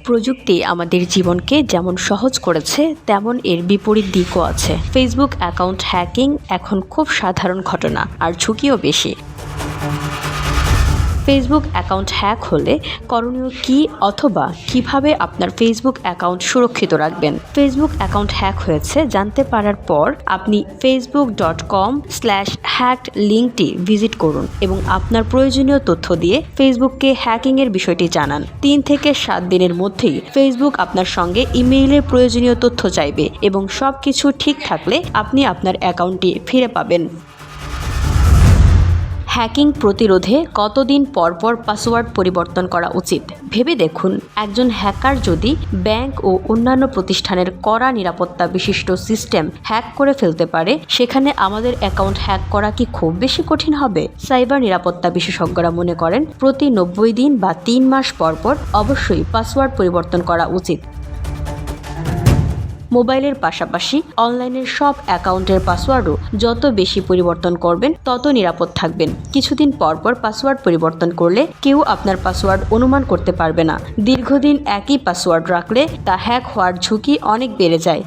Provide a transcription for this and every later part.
প্রযুক্তি আমাদের জীবনকে যেমন সহজ করেছে তেমন এর বিপরীত দিকও আছে। ফেসবুক অ্যাকাউন্ট হ্যাকিং এখন খুব সাধারণ ঘটনা আর ঝুঁকিও বেশি। ফেসবুক অ্যাকাউন্ট হ্যাক হলে করণীয় কি অথবা কিভাবে আপনার ফেসবুক অ্যাকাউন্ট সুরক্ষিত রাখবেন। ফেসবুক অ্যাকাউন্ট হ্যাক হয়েছে জানতে পারার পর আপনি facebook.com/hacked লিঙ্কটি ভিজিট করুন এবং আপনার প্রয়োজনীয় তথ্য দিয়ে ফেসবুককে হ্যাকিংয়ের বিষয়টি জানান। 3 থেকে 7 দিনের মধ্যেই ফেসবুক আপনার সঙ্গে ইমেইলের প্রয়োজনীয় তথ্য চাইবে এবং সব কিছু ঠিক থাকলে আপনি আপনার অ্যাকাউন্টটি ফিরে পাবেন। হ্যাকিং প্রতিরোধে কতদিন পর পর পাসওয়ার্ড পরিবর্তন করা উচিত ভেবে দেখুন। একজন হ্যাকার যদি ব্যাংক ও অন্যান্য প্রতিষ্ঠানের কড়া নিরাপত্তা বিশিষ্ট সিস্টেম হ্যাক করে ফেলতে পারে, সেখানে আমাদের অ্যাকাউন্ট হ্যাক করা কি খুব বেশি কঠিন হবে? সাইবার নিরাপত্তা বিশেষজ্ঞরা মনে করেন প্রতি 90 দিন বা 3 মাস পর পর অবশ্যই পাসওয়ার্ড পরিবর্তন করা উচিত। মোবাইলের পাশাপাশি অনলাইনের সব অ্যাকাউন্টের পাসওয়ার্ডও যত বেশি পরিবর্তন করবেন তত নিরাপদ থাকবেন। কিছুদিন পর পর পাসওয়ার্ড পরিবর্তন করলে কেউ আপনার পাসওয়ার্ড অনুমান করতে পারবে না। দীর্ঘদিন একই পাসওয়ার্ড রাখলে তা হ্যাক হওয়ার ঝুঁকি অনেক বেড়ে যায়।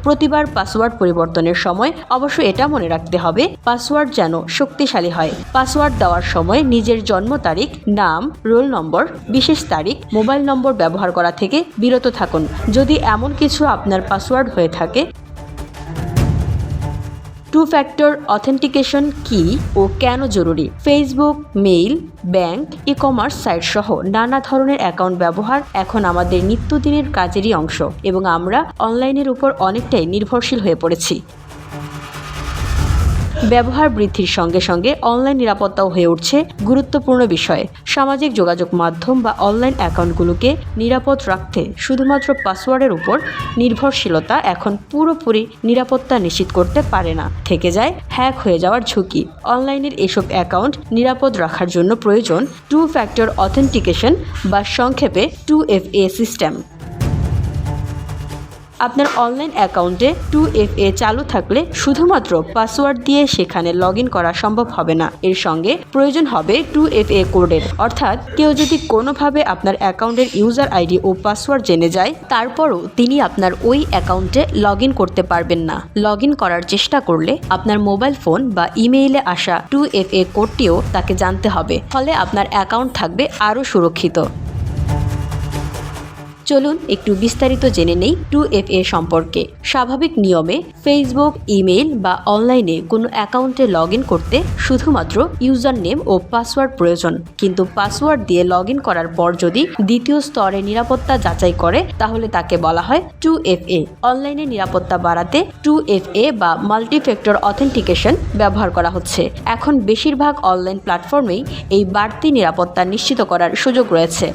প্রতিবার পাসওয়ার্ড পরিবর্তনের সময় অবশ্য এটা মনে রাখতে হবে পাসওয়ার্ড যেন শক্তিশালী হয়। পাসওয়ার্ড দেওয়ার সময় নিজের জন্ম তারিখ, নাম, রোল নম্বর, বিশেষ তারিখ, মোবাইল নম্বর ব্যবহার করা থেকে বিরত থাকুন যদি এমন কিছু আপনার পাসওয়ার্ড হয়ে থাকে। 2 ফ্যাক্টর অথেন্টিকেশন কি ও কেন জরুরি? Facebook, mail, bank, e-commerce site সহ নানা ধরনের অ্যাকাউন্ট ব্যবহার এখন আমাদের নিত্যদিনের কাজেরই অংশ এবং আমরা অনলাইনের উপর অনেকটাই নির্ভরশীল হয়ে পড়েছি। ব্যবহার বৃদ্ধির সঙ্গে সঙ্গে অনলাইন নিরাপত্তাও হয়ে উঠছে গুরুত্বপূর্ণ বিষয়। সামাজিক যোগাযোগ মাধ্যম বা অনলাইন অ্যাকাউন্টগুলোকে নিরাপদ রাখতে শুধুমাত্র পাসওয়ার্ডের উপর নির্ভরশীলতা এখন পুরোপুরি নিরাপত্তা নিশ্চিত করতে পারে না। থেকে যায় হ্যাক হয়ে যাওয়ার ঝুঁকি। অনলাইনের এসব অ্যাকাউন্ট নিরাপদ রাখার জন্য প্রয়োজন 2 ফ্যাক্টর অথেন্টিকেশন বা সংক্ষেপে 2FA সিস্টেম। আপনার অনলাইন অ্যাকাউন্টে 2FA চালু থাকলে শুধুমাত্র পাসওয়ার্ড দিয়ে সেখানে লগ ইন করা সম্ভব হবে না। এর সঙ্গে প্রয়োজন হবে 2FA কোডের, অর্থাৎ কেউ যদি কোনোভাবে আপনার অ্যাকাউন্টের ইউজার আইডি ও পাসওয়ার্ড জেনে যায় তারপরও তিনি আপনার ওই অ্যাকাউন্টে লগ ইন করতে পারবেন না। লগ ইন করার চেষ্টা করলে আপনার মোবাইল ফোন বা ইমেইলে আসা 2FA কোডটিও তাকে জানতে হবে, ফলে আপনার অ্যাকাউন্ট থাকবে আরও সুরক্ষিত। চলুন একটু বিস্তারিত জেনে নেই 2FA সম্পর্কে। স্বাভাবিক নিয়মে ফেসবুক, ইমেইল বা অনলাইনে কোনো অ্যাকাউন্টে লগ ইন করতে শুধুমাত্র ইউজার নেম ও পাসওয়ার্ড প্রয়োজন। কিন্তু পাসওয়ার্ড দিয়ে লগ ইন করার পর যদি দ্বিতীয় স্তরে নিরাপত্তা যাচাই করে তাহলে তাকে বলা হয় 2FA। অনলাইনে নিরাপত্তা বাড়াতে 2FA বা মাল্টিফ্যাক্টর অথেন্টিকেশন ব্যবহার করা হচ্ছে। এখন বেশিরভাগ অনলাইন প্ল্যাটফর্মেই এই বাড়তি নিরাপত্তা নিশ্চিত করার সুযোগ রয়েছে।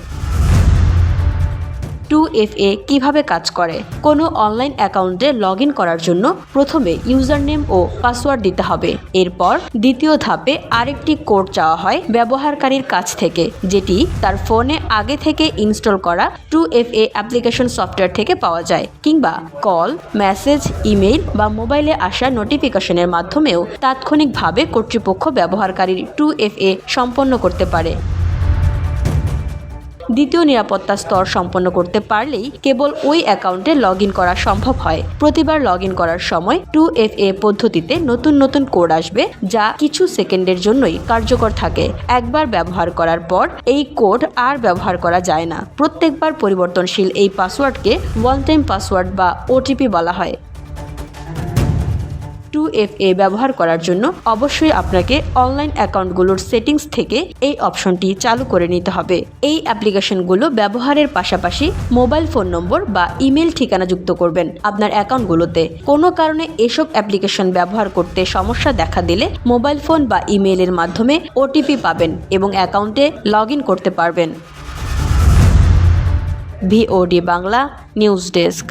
2FA কিভাবে কাজ করে? কোনো অনলাইন অ্যাকাউন্টে লগ ইন করার জন্য প্রথমে ইউজার নেম ও পাসওয়ার্ড দিতে হবে। এরপর দ্বিতীয় ধাপে আরেকটি কোড চাওয়া হয় ব্যবহারকারীর কাছ থেকে, যেটি তার ফোনে আগে থেকে ইনস্টল করা 2FA অ্যাপ্লিকেশন সফটওয়্যার থেকে পাওয়া যায়, কিংবা কল, মেসেজ, ইমেইল বা মোবাইলে আসা নোটিফিকেশনের মাধ্যমেও তাৎক্ষণিকভাবে কর্তৃপক্ষ ব্যবহারকারীর 2FA সম্পন্ন করতে পারে। দ্বিতীয় নিরাপত্তা স্তর সম্পন্ন করতে পারলেই কেবল ওই অ্যাকাউন্টে লগ ইন করা সম্ভব হয়। প্রতিবার লগ ইন করার সময় 2FA পদ্ধতিতে নতুন নতুন কোড আসবে, যা কিছু সেকেন্ডের জন্যই কার্যকর থাকে। একবার ব্যবহার করার পর এই কোড আর ব্যবহার করা যায় না। প্রত্যেকবার পরিবর্তনশীল এই পাসওয়ার্ডকে ওয়ান টাইম পাসওয়ার্ড বা OTP বলা হয়। 2FA ব্যবহার করার জন্য অবশ্যই আপনাকে অনলাইন অ্যাকাউন্টগুলোর সেটিংস থেকে এই অপশনটি চালু করে নিতে হবে। এই অ্যাপ্লিকেশনগুলো ব্যবহারের পাশাপাশি মোবাইল ফোন নম্বর বা ইমেল ঠিকানা যুক্ত করবেন আপনার অ্যাকাউন্টগুলোতে। কোনো কারণে এসব অ্যাপ্লিকেশন ব্যবহার করতে সমস্যা দেখা দিলে মোবাইল ফোন বা ইমেইলের মাধ্যমে OTP পাবেন এবং অ্যাকাউন্টে লগ ইন করতে পারবেন। VOD Bangla news desk.